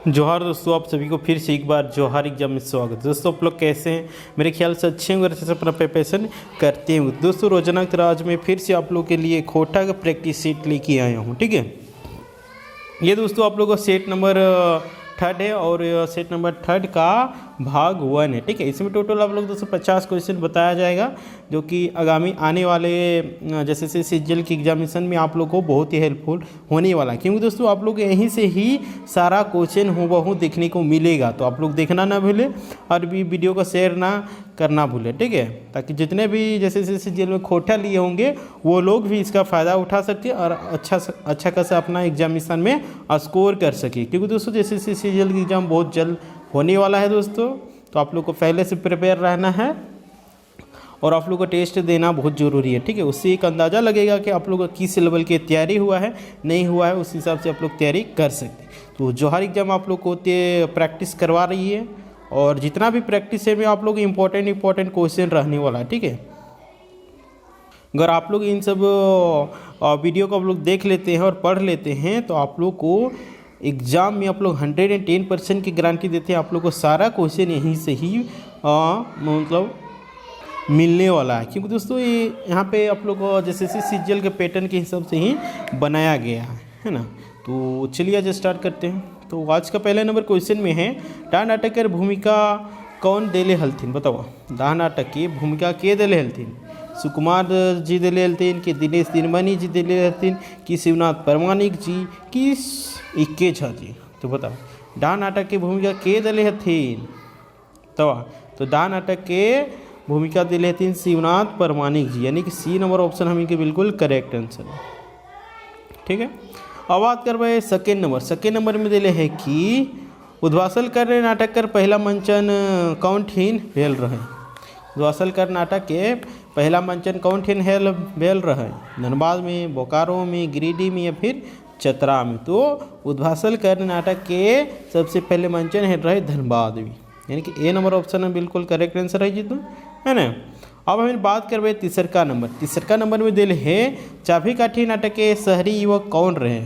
जोहार दोस्तों, आप सभी को फिर से एक बार जोहार एग्जाम में स्वागत है। दोस्तों आप लोग कैसे हैं? मेरे ख्याल से अच्छे होंगे, अच्छे से अपना प्रिपरेशन करते हैं। दोस्तों रोजाना की तरह आज मैं फिर से आप लोग के लिए खोटा का प्रैक्टिस सेट लेके आया हूँ। ठीक है, ये दोस्तों आप लोगों का सेट नंबर 3 है और सेट नंबर 3 का भाग 1 है। ठीक है, इसमें टोटल आप लोग 250 क्वेश्चन बताया जाएगा, जो कि आगामी आने वाले जैसे से सीजीएल की एग्जामिनेशन में आप लोग को बहुत ही हेल्पफुल होने वाला है। क्योंकि दोस्तों आप लोग यहीं से ही सारा क्वेश्चन हूबहू देखने को मिलेगा, तो आप लोग देखना ना भूलें और भी वीडियो को शेयर ना करना भूलें। ठीक है, ताकि जितने भी जैसे सीजीएल में खोटा लिए होंगे वो लोग भी इसका फ़ायदा उठा सकते और अच्छा खासा अपना एग्जामिनेशन में स्कोर कर सके। क्योंकि दोस्तों जैसे सीजीएल की एग्ज़ाम बहुत जल्द होने वाला है दोस्तों, तो आप लोग को पहले से प्रिपेयर रहना है और आप लोग को टेस्ट देना बहुत ज़रूरी है। ठीक है, उससे एक अंदाज़ा लगेगा कि आप लोग का किस लेवल की तैयारी हुआ है नहीं हुआ है, उस हिसाब से आप लोग तैयारी कर सकते हैं। तो जोहार एग्जाम आप लोग को प्रैक्टिस करवा रही है और जितना भी प्रैक्टिस है में आप लोग इंपॉर्टेंट क्वेश्चन रहने वाला है। ठीक है, अगर आप लोग इन सब वीडियो को आप लोग देख लेते हैं और पढ़ लेते हैं तो आप लोग को एग्ज़ाम में आप लोग 110% की गारंटी देते हैं। आप लोग को सारा क्वेश्चन यहीं से ही मतलब मिलने वाला है। क्योंकि दोस्तों ये यहाँ पे आप लोग को जैसे सीजीएल के पैटर्न के हिसाब से ही बनाया गया है ना। तो चलिए आज स्टार्ट करते हैं। तो आज का पहला नंबर क्वेश्चन में है, डा नाटक की भूमिका कौन देले हलथिन? बताओ, डा नाटक की भूमिका के देले हलथिन? सुकुमार जी दिले हलथिन कि दिनेश दिनमणि जी दिले हलथिन कि शिवनाथ परमाणिक जी कि इक्के झा जी? तो बताओ डा नाटक की भूमिका के दिले हथिन? तो डा नाटक के भूमिका दिले हथिन शिवनाथ परमाणिक जी, यानी कि सी नंबर ऑप्शन हम इनके बिल्कुल करेक्ट आंसर है। ठीक है, अब बात करबे सेकेंड नंबर में दिले है कि उद्वासल कर नाटक कर पहला मंचन कौन ठीन भेल रहे? उद्वासल कर नाटक के पहला मंचन कौन ठीन भेल रहे? धनबाद में, बोकारो में, गिरिडीह में या फिर चतरा में? तो उद्वासल कर नाटक के सबसे पहले मंचन है रहे धनबाद में, यानी कि ए नंबर ऑप्शन में बिल्कुल करेक्ट आंसर है जी, तो है ना। अब हम बात करबे तीसरका नंबर में दिल है चाभी काठी नाटक के शहरी युवक कौन रहे?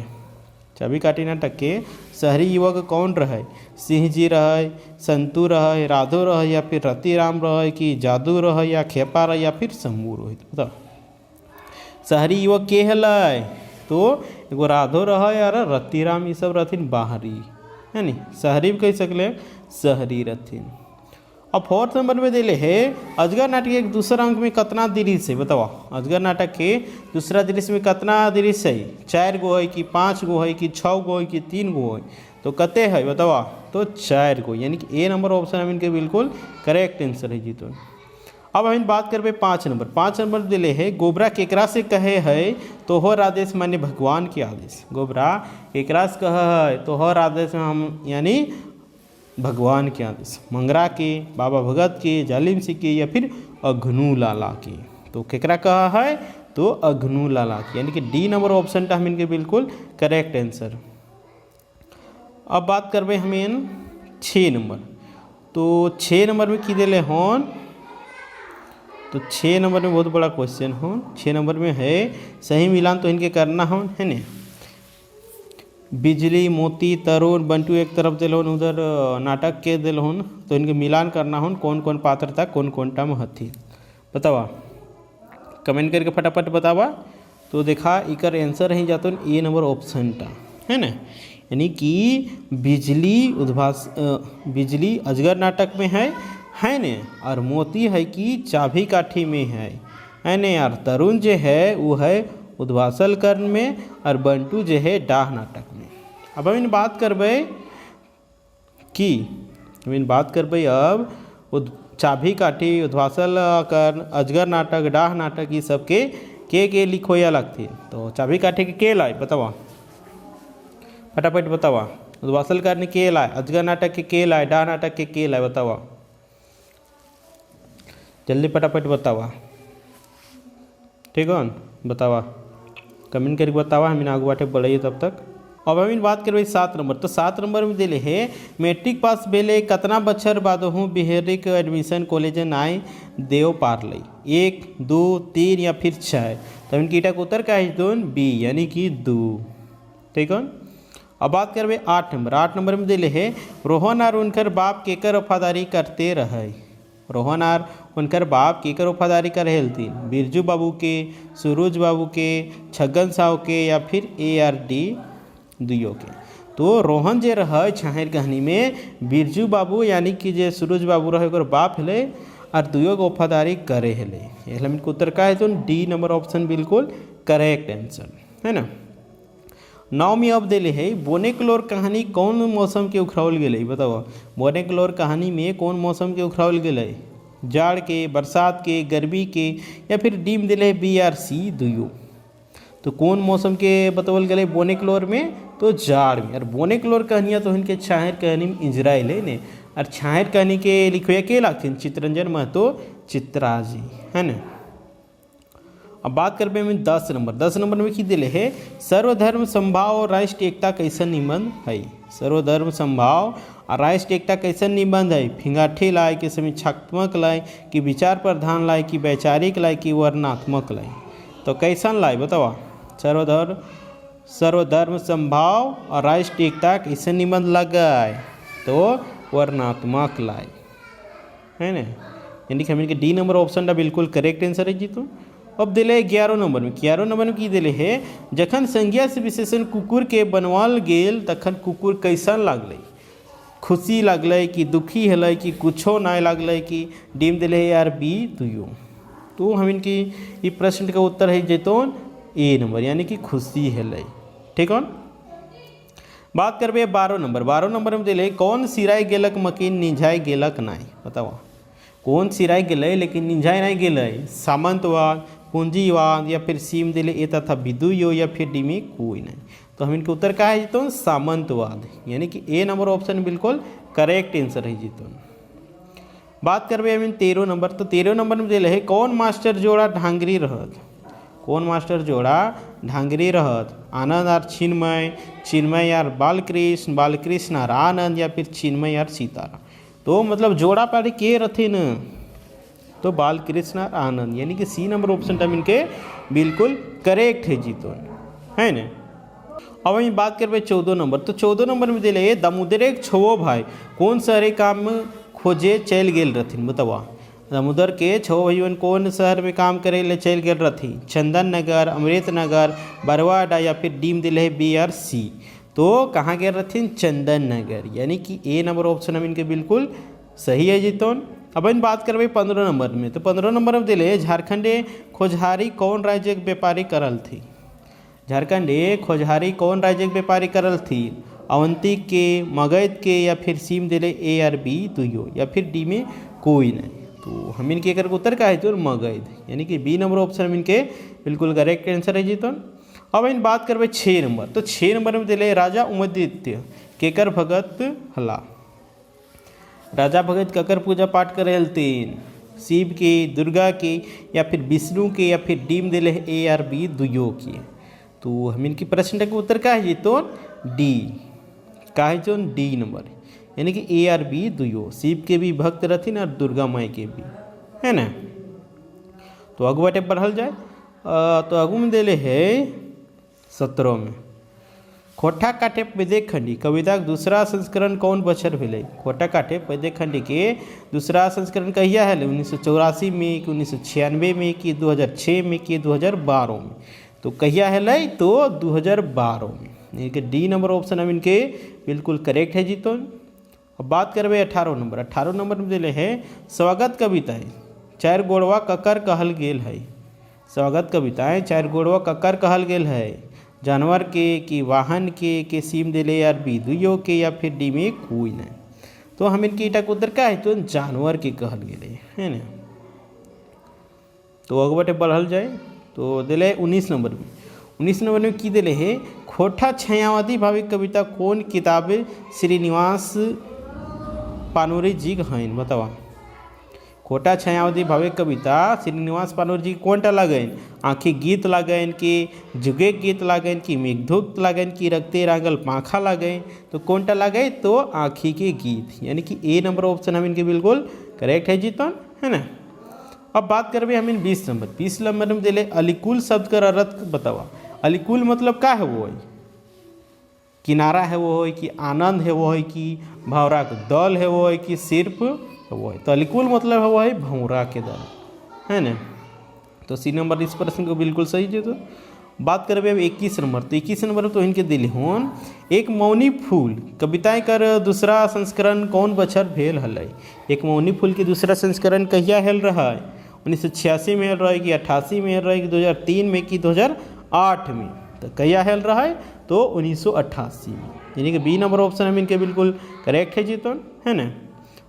चाभी काठी नाटक के शहरी युवक कौन रहे? सिंह जी रहे, संतू रहे, राधो रहे या फिर रतिराम रहे कि जादू रहे या खेपा रहे या फिर शंभू रहे? बताओ शहरी युवक के हल? तो एगो राधो रहे और रतिराम, ये सब रहथिन बाहरी, है नी। शहरी भी कह सकले शहरी रहथिन। अब फोर्थ नंबर में दिले है अजगर नाटक के दूसरा अंक में कितना दृश्य है? बताओ अजगर नाटक के दूसरा दृश्य में कितना दृश्य है? 4 गो है कि 5 गो है कि 6 गो है कि 3 गो है? तो कते है बताओ? तो 4 गो, यानी कि ए नंबर ऑप्शन हम इनके बिल्कुल करेक्ट आंसर है जी। तो अब हम बात करबे 5 नंबर दिले है गोबरा केकरा से कहे है तोहर आदेश माने भगवान के आदेश? गोबरा केकरा से कहे है तोहर आदेश में हम यानी भगवान के आदेश? मंगरा के, बाबा भगत के, जालिम सिंह के या फिर अघनू लाला के? तो केकरा कहा है? तो अघनू लाला के, यानी कि डी नंबर ऑप्शन था हम इनके बिल्कुल करेक्ट आंसर। अब बात करबे हमें 6 नंबर। तो 6 नंबर में की दिले होन? तो 6 नंबर में बहुत बड़ा क्वेश्चन हो। 6 नंबर में है सही मिलान तो इनके करना हो, है ना। बिजली, मोती, तरुण, बंटू एक तरफ दिल होन, उधर नाटक के दिल होन, तो इनके मिलान करना हो कौन कौन पात्र था, कौन कौन टा महथी? बतावा, कमेंट करके फटाफट बतावा। तो देखा इकर आंसर ही जातो ए नंबर ऑप्शन टा, है ना। यानी कि बिजली अजगर नाटक में है ने, और मोती है कि चाभी काठी में है ने, और तरुण जो है वो है उद्वासल कर्ण में, और बंटू जो है डाह नाटक में। अब हम बात करबे अब चाभी काठी, उद्वासल कर्ण, अजगर नाटक, डाह नाटक, ये सब के लिखोया लगती? तो चाभी काठी के लाए? बतावा फटाफट बतावा। उद्वासल कर्ण के लाए, अजगर नाटक के लाए, डाह नाटक के लाए? बतावा जल्दी फटाफट बतावा। ठीक है, बतावा कमेंट करके बतावा, हम आगे बाटे बढ़ाइए तब तक। अब हम बात करबे 7 नंबर। तो 7 नंबर में दिले है मैट्रिक पास भेले कतना बछर बाद हूँ बिहारी के एडमिशन कॉलेज नाय देव पार लई? 1, 2, 3 या फिर 6? तो इनकी ईटा को उत्तर का है दोन बी, यानी कि 2। ठीक है, अब बात करबे 8 नंबर में दिले है रोहन और उनकर बाप केकर वफादारी करते रहे। रोहन और उनकर बाप केकर वफादारी करे हलतीन, बिरजू बाबू के, सूरज बाबू के, छगन साहू के या फिर ARD दुयो के। तो रोहन जे रहे छाहर कहानी में बिरजू बाबू यानी कि जे सूरज बाबू रहे ओकर बाप हले और दुयो को वफादारी करे हले। एहला में उत्तर का है तो डी नंबर ऑप्शन बिल्कुल करेक्ट आंसर है ना। 9 में अब दिले है बोनेक्लोर कहानी कौन मौसम के उखरावल गेले बताओ। बोनेक्लोर कहानी में कौन मौसम के उखरावल गेले, जाड़ के, बरसात के, गर्मी के या फिर डीम दिले BRC दुयो। तो कौन मौसम के बतवल गए बोनेक्लोर में, तो जाड़ में। और बोनेक्लोर कहानियाँ तो इनके छाहर कहानी में इजराइल है ने, और छाहर कहानी के लिखुए के लागथिन चित्रंजन महतो चित्रा जी है ना। अब बात करबे में 10 नंबर में की दिले है सर्वधर्म संभाव और राष्ट्रीय एकता कैसन निबंध है। सर्वधर्म संभाव और राष्ट्रीय एकता कैसन निबंध है। फिंगाठे लाए कि समीक्षात्मक लाए कि विचार प्रधान लाए कि वैचारिक लाए कि वर्णात्मक लाए। तो कैसन लाए बताओ। सर्वधर्म संभाव और राष्ट्रीय एकता कैसन निबंध लगाए, तो वर्णात्मक लाए है ना। यानी कि हमें डी नंबर ऑप्शन का बिल्कुल करेक्ट आंसर है जी। तो अब दिले 11 नंबर में की दिले है जखन संज्ञा से विशेषण कुकुर के बनवाल गेल तखन कुकुर कैसन लागले, खुशी लागले कि दुखी हल कि कुछो ना लागले कि डीम दिले है यार B दुयो। तो हम इनकी ये प्रश्न का उत्तर है जैतौन A नंबर यानी कि खुशी हल। ठीक है। बात करबे 12 नंबर में दिले कौन सिराय गेलक मकीन निझाई गेलक नाई बताओ। कौन सिराय गेले लेकिन निझाई नहीं गेले, सामंतवाद, पूंजीवाद या फिर सीम दिले ए तथा विदुयो या फिर डी में कोई नहीं। तो हम इनके उत्तर का है जीतोन सामंतवाद यानी कि A नंबर ऑप्शन बिल्कुल करेक्ट आंसर है जीतोन। बात करबे हम 13 नंबर, तो 13 नंबर में दिले है कौन मास्टर जोड़ा ढांगरी रहत। कौन मास्टर जोड़ा ढांगरी रहत, आनंद और चिन्मय, चिन्मय यार बालकृष्ण और आनंद या फिर चिन्मय यार सीताराम। तो मतलब जोड़ा पारी के रथे न, तो बालकृष्ण और आनंद यानी कि C नंबर ऑप्शन टाइम इनके बिल्कुल करेक्ट है जीतो है ना। अब हम बात करबे 14 नंबर, तो 14 नंबर में दिले दामोदर एक छो भाई कौन शहरी काम में खोजे चल गेल रथिन बतावा। दामोदर के छो भाइयों कौन शहर में काम करे ले चल गेल रथी, चंदन नगर, अमृत नगर, बरवाडा या फिर डीम दिले है BRC। तो कहाँ गए रथिन, चंदन नगर यानी कि A नंबर ऑप्शन हम इनके बिल्कुल सही है जीतोन। अब इन बात करबे 15 नंबर में, तो 15 नंबर में दिले झारखंडे खोजहारी कौन राज्य के व्यापारी करल थी। झारखंडे खोजहारी कौन राज्य के व्यापारी करल थी, अवंती के, मगध के या फिर सीम दिले A और B दुयो या फिर डी में कोई नहीं। तो हम इनके एक उत्तर का है तो मगध यानी कि B नंबर ऑप्शन हम इनके बिल्कुल करेक्ट आंसर है जीतोन। अब इन बात करबे 6 नंबर, तो 6 नंबर में दिले राजा उमदित्य केकर भगत हला। राजा भगत ककर पूजा पाठ करे हलतीन, शिव के, दुर्गा के या फिर विष्णु के या फिर डीम दिले A और B दुयो के। तो हम इनकी प्रश्न का उत्तर का है जीतो डी, का है जो डी नंबर यानी कि A और B दुयो, शिव के भी भक्त रथिन और दुर्गा माई के भी है ना। तो अगु बाटे बढ़ल जाए, तो अगु में दिले है 17 में खोटा काटे पदेखंडी कविता दूसरा संस्करण कौन बचर भेले। खोटा काटे पदेखंडी के दूसरा संस्करण कहिया है, 1984 में कि 1996 में कि 2006 में कि 2012 में। तो कहिया है तो 2012 में यानी कि डी नंबर ऑप्शन हम इनके बिल्कुल करेक्ट है जीतो। अब बात करबे 18 नंबर में दिले है स्वागत कविताएं 4 गोड़वा ककर कहल गेल है। स्वागत कविताएं 4 गोड़वा ककर कहल गेल है, जानवर के कि वाहन के सीम दिले यार B दुयो के या फिर डी में कोई नहीं। तो हम इनके ईटा उत्तर का है तो जानवर के कहल गेले है ना। तो अगवटे बढ़ल जाए, तो दिले 19 नंबर में की दिले है खोटा छायावादी भाविक कविता कौन किताब श्रीनिवास पानोरी जी हैं बतावा। खोटा छायावती भावे कविता श्रीनिवास पानोर जी कौनटा लागन, आँखी गीत लागन कि जुगे गीत लागन कि मेघधूत लागन कि रखते रांगल पाखा लागन। तो कौनटा लागे तो आँखी के गीत यानी कि A नंबर ऑप्शन हम इनके बिल्कुल करेक्ट है जीतन है ना। अब बात करबे हम इन 20 नंबर में दिले अलिकुल शब्द का अर्थ बतावा। अलिकुल मतलब का है वो किनारा है वो है कि आनंद है वो है कि भंवरा के दल है वो है कि सिर्फ वो है। तो अलिकुल मतलब है वो है भंवरा के दल, है ना। तो सी नंबर इस प्रश्न को बिल्कुल सही दे। तो बात करें अब 21 नंबर। तो 21 नंबर तो इनके दिल होन एक मौनी फूल कविताएं कर दूसरा संस्करण कौन बछर भेल हल। एक मौनी फूल के दूसरा संस्करण कहिया हेल रहा है? 1986 में हेल रहा है कि 88 में हेल रहा है कि 2003 में कि 2008 में? तो कहिया हेल रहा है? तो 1988 में, यानी कि बी नंबर ऑप्शन हम इनके बिल्कुल करेक्ट है जीतन, है ना।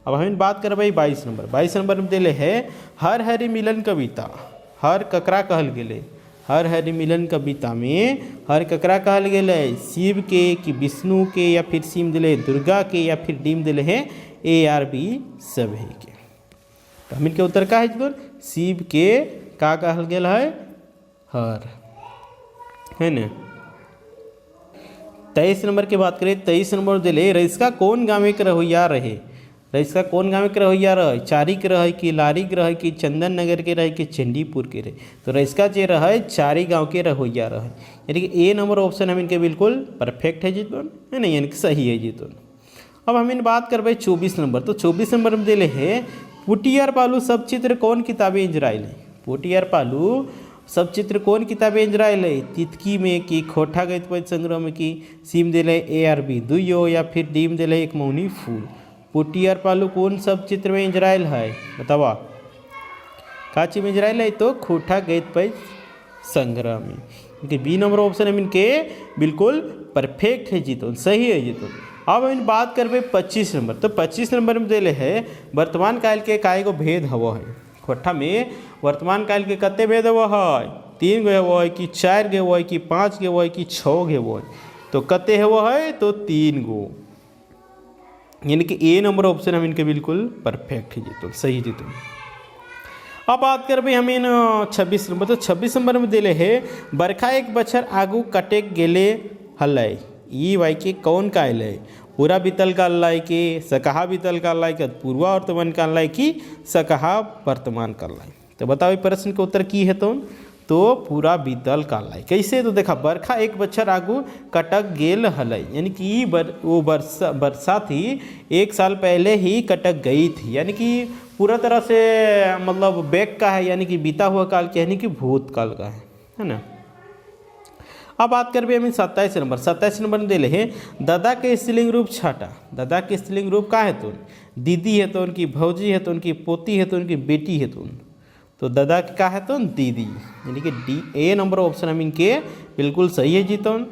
अब हम बात करें भाई 22 नंबर। 22 नंबर में दिले है हर हरि मिलन कविता। हर ककरा कहल गेले? हर हरि मिलन कविता में हर ककरा कहल गेले? शिव के कि विष्णु के, या फिर सीम दिले दुर्गा के, या फिर डीम दिले है ARB सभी के। तो हम इनके उत्तर का है? शिव के का कहल गेल है? हर, है ना। 23 नंबर की बात करें। 23 नंबर दिले रईसका कौन गाँव के रहोइया रहे? रईसका कौन गाँव के रहोइया रहे? चारी के रहे कि लारी के रहे कि चंदन नगर के रहे कि चंडीपुर के रहे? तो रईसका जे रहे चारी गाँव के रहोइया रहे, यानी कि A नंबर ऑप्शन हम इनके बिल्कुल परफेक्ट है जीतन, है ना, यानी कि सही है जीतन। अब हम इन बात करबे 24 नंबर। तो 24 नंबर में दिले है पुटियार पालू सब चित्र कौन किताबें इंजराइल है? पुटियार पालू सब चित्र कौन किताबें इंजराइल है? तितकी में कि खोठा गीत संग्रह में कि सीम दिले ARB दुयो, या फिर डीम दिले एक मौनी फूल? पुटियार पालू कौन सब चित्र में इंजराइल है? बतावा का चीज में इंजराइल है? तो खोठा गीत संग्रह में, क्योंकि बी नंबर ऑप्शन हम इनके बिल्कुल परफेक्ट है जीतो, सही है जीतो। अब हम बात करबे 25 नंबर। तो 25 नंबर में दिले है वर्तमान काल के काय गो भेद हवा है? खोठा में वर्तमान काल के कते भेद हवा है? 3 गो हवा है कि 4 गो हवा है कि 5 गो हवा है कि 6 गो हवा है? तो कते हवा है? तो 3 गो, यानी कि A नंबर ऑप्शन हम इनके बिल्कुल परफेक्ट है जीतो, सही जीतो। अब बात करबे हम इन 26 नंबर। तो 26 नंबर में दिले है बरखा एक बछर आगू कटेक गेले हलय। ई वाई के कौन का है? पूरा बीतल काल लाय के, सकहा बीतल काल लाय के, पूर्वा वर्तमान काल लाय की सकहा वर्तमान काल लाय? तो बताओ प्रश्न के उत्तर की है? तो पूरा बीतल काल लाय। कैसे? तो देखा बरखा एक बछर आगू कटक गेल हलय, यानी कि वो बरसा थी 1 साल पहले ही कटक गई थी, यानी कि पूरा तरह से मतलब बैक का है, यानी कि बीता हुआ काल के, यानी कि भूतकाल का है ना। अब बात करबे हम 27 नंबर। 27 नंबर में दिले है दादा के स्त्रीलिंग रूप छाटा। दादा के स्त्रीलिंग रूप का है? तो दीदी है, तो उनकी भौजी है, तो उनकी पोती है, तो उनकी बेटी है। तो दादा का है? तो दीदी, यानी कि A नंबर ऑप्शन हम इनके बिल्कुल सही है जीतन।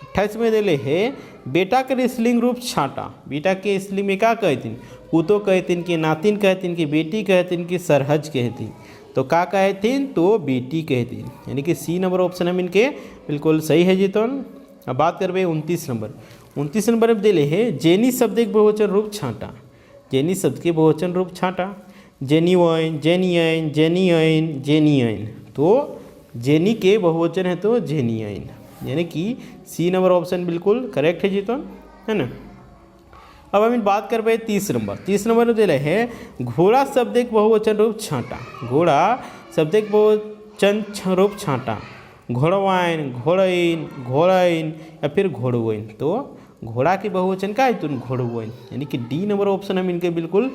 28 में दिले है बेटा के स्त्रीलिंग रूप छाटा। बेटा के स्त्रीलिंग में क्या कहतीन? पुतो कहतीन कि नातिन कहतीन कि बेटी कहतीन कि सरहज कहतीन? तो का कहतीन? तो बेटी कहतीन, यानी कि C नंबर ऑप्शन हम इनके बिल्कुल सही है जीतन। अब बात करबे 29 नंबर। 29 नंबर में दिले है जेनी शब्द के बहुवचन रूप छाटा। जेनी शब्द के बहुवचन रूप छाटा। जेन्युइन, जेनियन, जेनियन, जेनियन। तो जेनी के बहुवचन है तो जेनियन, यानी कि C नंबर ऑप्शन बिल्कुल करेक्ट है जीतन, है ना। अब हम बात करबे 30 नंबर। 30 नंबर में दिले है घोड़ा शब्द एक बहुवचन रूप छाटा। घोड़ा शब्द एक बहुवचन रूप छाटा। घोड़वाइन, घोड़इन, घोड़इन, या फिर घोड़वइन? तो घोड़ा के बहुवचन का है? तो घोड़वइन, यानी कि D नंबर ऑप्शन हम इनके बिल्कुल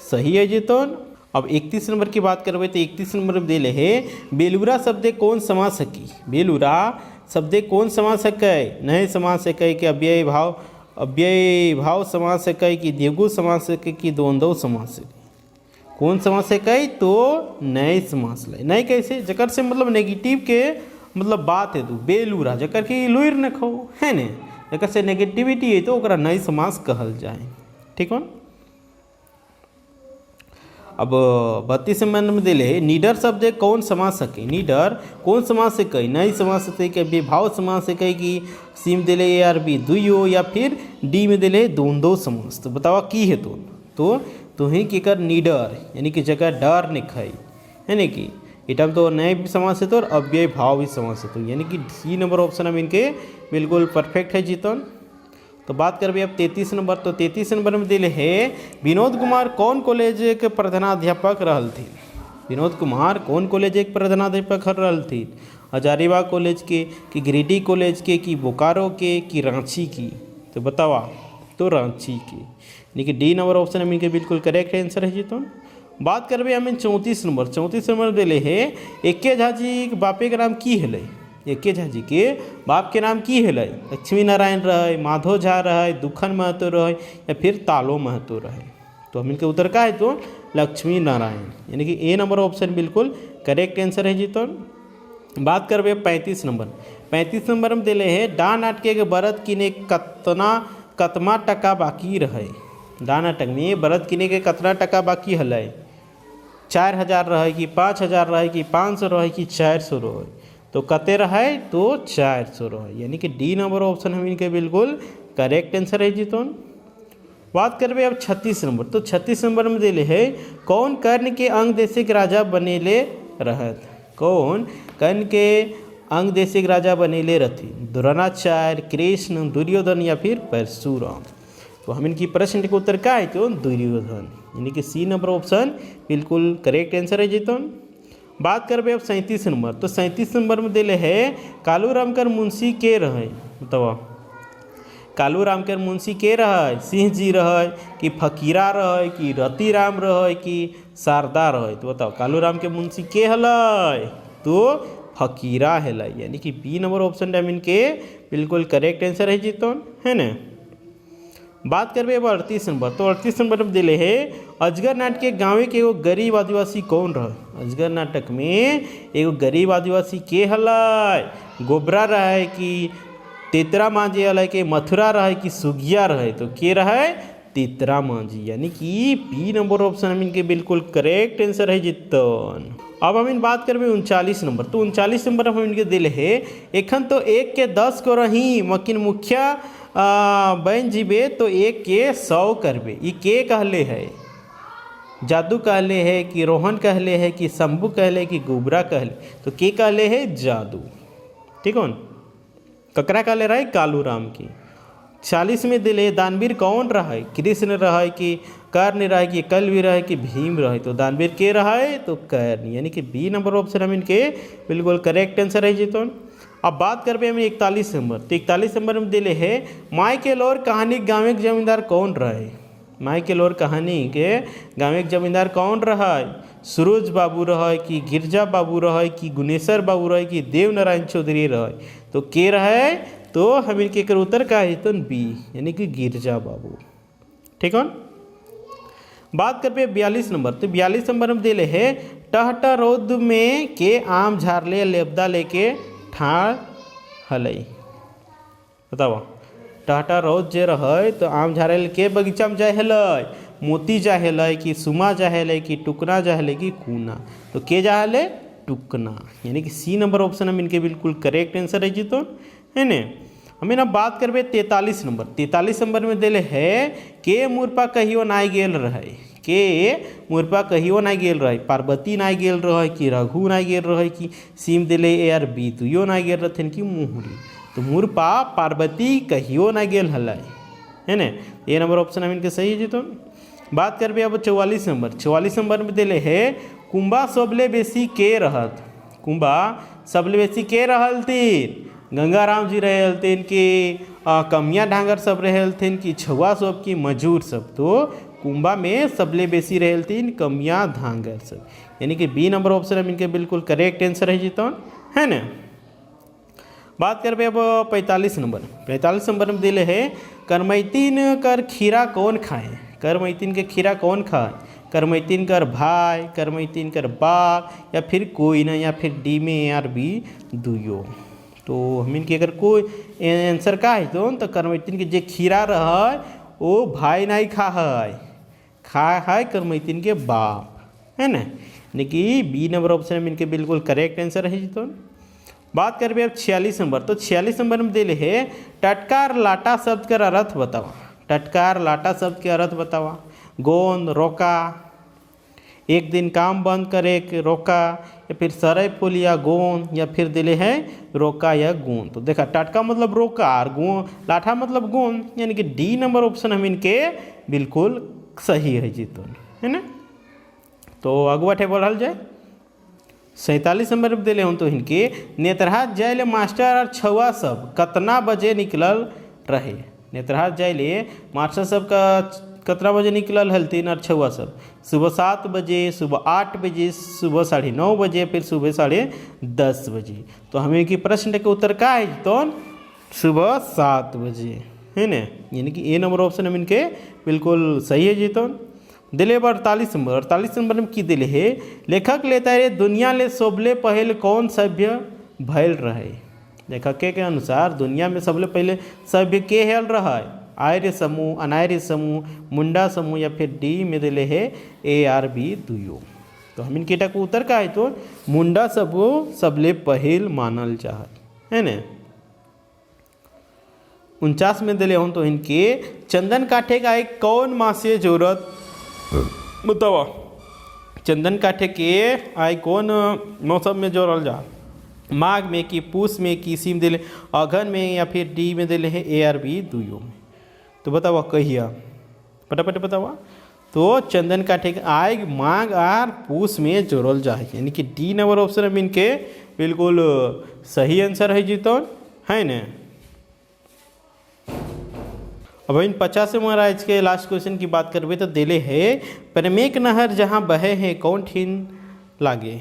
सही है जीतन। अब 31 नंबर की बात करबे। तो 31 नंबर में दिले है बेलूरा शब्द कौन समा सकी? बेलूरा शब्द कौन समा सके? नहीं समा सके कि अव्यय भाव समा सके कि देवगु समा सके कि द्वंद्व समा सके? कौन समा सके? तो नहीं समा सके। नहीं कैसे? जकर से मतलब नेगेटिव के मतलब बात है। तो बेलूरा जकर की लुइर न खो, है ने, जकर से नेगेटिविटी है तो ओकरा नई समास कहल जाए, ठीक हो। अब 32 नंबर में दिले नीडर शब्द कौन समा सके? नीडर कौन समा सके? नहीं समा सके कि विभाव समा सके कि सीम दिले ARB दुयो, या फिर D में दिले द्वंद्व समास? तो बतावा की है? तो ही कि कर नीडर, यानी कि जगह डर ने खाई, है ना, कि इटम तो नए भी समास है तो और अव्यय भाव भी समास है, तो यानी कि C नंबर ऑप्शन हम इनके बिल्कुल परफेक्ट है जीतन। तो बात करबे अब 33 नंबर। तो 33 नंबर में दिले है विनोद कुमार कौन कॉलेज के प्रधानाध्यापक रहल थी? विनोद कुमार कौन कॉलेज के प्रधानाध्यापक रहल थी? हजारीबाग कॉलेज के, कि गिरिडीह कॉलेज के, कि बोकारो के, कि रांची की? तो बतावा, तो रांची के, यानी कि डी नंबर ऑप्शन हम इनके बिल्कुल करेक्ट आंसर है जी। तो बात करबे हमें 34 नंबर दिले है, एके झा जी के बापे के नाम की है? एके झा जी के बाप के नाम की है? लक्ष्मी नारायण रहे, माधव झा रहे, दुखन महतो रहे, या फिर तालो महतो रहे? तो हम इनके उत्तर का है तो लक्ष्मी नारायण, यानी कि ए नंबर ऑप्शन बिल्कुल करेक्ट आंसर है जी। तो बात करबे 35 नंबर में दिले है, डा नाटक के बरत किने कतमा टका बाकी रहे? डा नाटक में बरत किने के कतना टका बाकी हल? 4000 रहे, कि 5000 रहे, कि 500 रहे, कि 400 रहे? तो कते रहे? तो 400 रहे, यानी कि डी नंबर ऑप्शन हम इनके बिल्कुल करेक्ट आंसर है जी। तो बात करबे अब 36 नंबर, तो 36 नंबर में दिले है, कौन कर्ण के अंग देश के राजा बनेले रहत? कौन कर्ण के अंग देश के राजा बनेले रहती? द्रोणाचार्य, कृष्ण, दुर्योधन, या फिर परशुराम? तो हम इनकी प्रश्न के उत्तर क्या है? तो दुर्योधन, यानी कि सी नंबर ऑप्शन बिल्कुल करेक्ट आंसर है जी। तो बात करबे अब 37 नंबर, तो 37 नंबर में दिले है, कालूराम कर मुंशी के रहे? बताओ, कालूराम कर मुंशी के रहे? सिंह जी रहे, कि फकीरा रहे, कि रतिराम रहे, कि शारदा रहे? तो बताओ, कालूराम के मुंशी के हल? तो फकीरा है, यानी कि बी नंबर ऑप्शन डायमिन के बिल्कुल करेक्ट आंसर है जी। तो है ना। बात करबे अब 38 नंबर, तो 38 नंबर में दिले है, अजगर नाटक के गाँव के एगो गरीब आदिवासी कौन रहे? अजगर नाटक में एगो गरीब आदिवासी के हल? गोबरा रहे, कि तेतरा मांझी हल, कि मथुरा रहे, कि सुगिया रहे? तो के रहे? तेतरा मांझी, यानी कि बी नंबर ऑप्शन हम इनके बिल्कुल करेक्ट आंसर है जितन। अब हम इन बात करबे 39 नंबर, तो 39 नंबर हम इनके दिले है, एखन तो 1 के 10 को रही, मकिन मुखिया बन जीबे तो 1 के 100 करबे। ये के कहले है? जादू कहले है, कि रोहन कहले है, कि शंभू कहले, कि गुबरा कहले? तो के कहले है? जादू। ठीक हो, ककरा कहले रहे? कालूराम की। 40 में दिले, दानवीर कौन रहे? कृष्ण रहे, कि कर्ण रहे, कि कलवी रहे, कि भीम रहे? तो दानवीर के रहे? तो कर्ण, यानी कि बी नंबर ऑप्शन हम इनके बिल्कुल करेक्ट आंसर है जी। तो अब बात करबे हम 41 नंबर, तो 41 नंबर में दिले है, माई के लोर कहानी गाँव के जमींदार कौन रहे? माई के लोर कहानी के गाँव के जमींदार कौन रहे? सूरज बाबू रहे, कि गिरजा बाबू रहे, कि गुनेश्वर बाबू रहे, कि देवनारायण चौधरी रहे? तो के रहे? तो हम इनके कर उत्तर का है तो बी, यानी कि गिरजा बाबू। ठीक है। बात करबे 42 नंबर, तो 42 नंबर में दिले है, टहटा रौद में के आम झारले लेबदा लेके ठाड़ हलई? बतावा, टहटा रौद जे रहे तो आम झारे के बगीचा में जाए हलई? मोती जाए हलई, कि सुमा जाए हलई, कि टुकना जाए हलई, कि कूना? तो के जाए हले? टुकना, यानी कि सी नंबर ऑप्शन हम इनके बिल्कुल करेक्ट आंसर है जी। तो है ने। हमें ना बात करबे 43 नंबर, 43 नंबर में दिले है, के मुरपा कहियो नाई गेल रहे? के मुरपा कहियो नाई गेल रहे? पार्वती नाई गेल रहे, कि रघु नाई गेल रहे, कि सीम दिले ए आर बी तुयो नाई गेल रहथिन, कि मुहुरी? तो मुरपा पार्वती कहियो नाई गेल हल, है ना। ए नंबर ऑप्शन हम इनके सही है जी। तो बात करबे अब 44 नंबर, 44 नंबर में दिले है, कुंभा सबले बेसी के रहत? कुंभा सबले बेसी के रहलथिन? गंगाराम जी रहे हलथिन, कि कमिया ढांगर सब रहे हलथिन, कि छुआ सब, कि मजूर सब? तो कुंभा में सबले बेसी रहे हलथिन कमिया धांगर सब, यानी कि बी नंबर ऑप्शन हम इनके बिल्कुल करेक्ट आंसर है जी। तो है ना। बात करबे अब 45 नंबर, 45 नंबर में दिले है, करमैतीन कर खीरा कौन खाए? करमैतीन के खीरा कौन खाए? करमैतीन कर भाई, करमैतीन कर बाप, या फिर कोई ना, या फिर डी में ए आर बी दुयो? तो हम इनके अगर कोई आंसर का है तो करमैतीन के जे खीरा रहे वो भाई नहीं खा है करमैतीन के बाप, है ना, यानी कि बी नंबर ऑप्शन में इनके बिल्कुल करेक्ट आंसर है जी। तो बात करबे अब 46 नंबर, तो 46 नंबर में दिले है, टटकार लाटा शब्द का अर्थ बतावा? टटकार लाटा शब्द के अर्थ बतावा? गोंद, रोका, एक दिन काम बंद करे के रोका, या फिर सरय फूल या गोंद, या फिर दिले है रोका या गोंद? तो देखा, टटका मतलब रोका और गोंद, लाठा मतलब गोंद, यानी कि डी नंबर ऑप्शन हम इनके बिल्कुल सही है जी। तो है ना। तो अगुआ ठे बोल जाए, 47 नंबर में दिले हूँ तो इनके नेतरहाट जाए मास्टर और छुआ सब कितना बजे निकलल रहे। नेतरहाट जाए मास्टर सब का कितना बजे निकलल हलतीन और छुआ सब सुबह 7 बजे, सुबह 8 बजे, सुबह 9:30 बजे, फिर सुबह 10:30 बजे। तो हमें की प्रश्न के उत्तर का है तो सुबह 7 बजे है ना, यानी कि ए नंबर ऑप्शन हम इनके बिल्कुल सही है जी। तो दिले 48 नंबर में की दिले है लेखक लेता है दुनिया ले सबले पहले कौन सभ्य भैल रहे। लेखक के अनुसार दुनिया में सबले पहले सभ्य के हेल रहा है, आर्य समूह, अनार्य समूह, मुंडा समूह या फिर डी में दिले है ए आर बी दुयो। तो हम इनके को उत्तर का है तो मुंडा समूह सबले पहल मानल चाहत है ना। 49 में दिले हूँ तो इनके चंदन काठे का एक कौन मासे जरूरत बतावा। चंदन काठे के आई कौन मौसम में जोड़ल जा, माघ में कि पूस में कि सी में दिले अगहन में या फिर डी में दिले है ए आर बी दुयो में। तो बतावा कहिया फटाफट बतावा। तो चंदन काठे के आय माघ और पूस में जोड़ल जा यानी कि डी नंबर ऑप्शन में इनके बिल्कुल सही आंसर है जीतो है ना। अब इन 50 महाराज के लास्ट क्वेश्चन की बात करबे तो दिले है परमेक नहर जहाँ बहे है कौन ठीन लागे।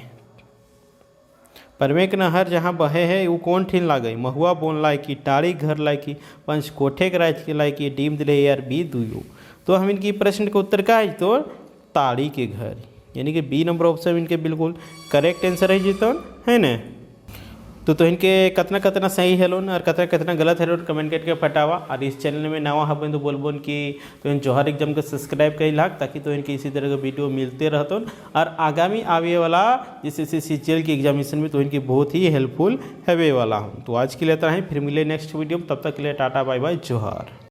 परमेक नहर जहाँ बहे है वो कौन ठीन लागे, महुआ बोन लायकी, टाड़ी घर लायकी, पंचकोठे के राज के लायकी, डीम दिले ए आर बी दुयो। तो हम इनकी प्रश्न के उत्तर का है तो ताड़ी के घर, यानी कि बी नंबर ऑप्शन इनके बिल्कुल करेक्ट आंसर है जीतो है ना। तो इनके कितना सही है लोन और कितना गलत है लोन कमेंट करके फटावा। और इस चैनल में नवा हबन तो बोलबोन कि तो इन जोहर एग्जाम को सब्सक्राइब कर लाग ताकि तो इनके इसी तरह का वीडियो मिलते रहते और आगामी आवे वाला जैसे CGL की एग्जामिनेशन में तो इनकी बहुत ही हेल्पफुल है वाला हूँ। तो आज के लिए इतना ही, फिर मिले नेक्स्ट वीडियो में, तब तक के लिए टाटा बाय बाय जोहर।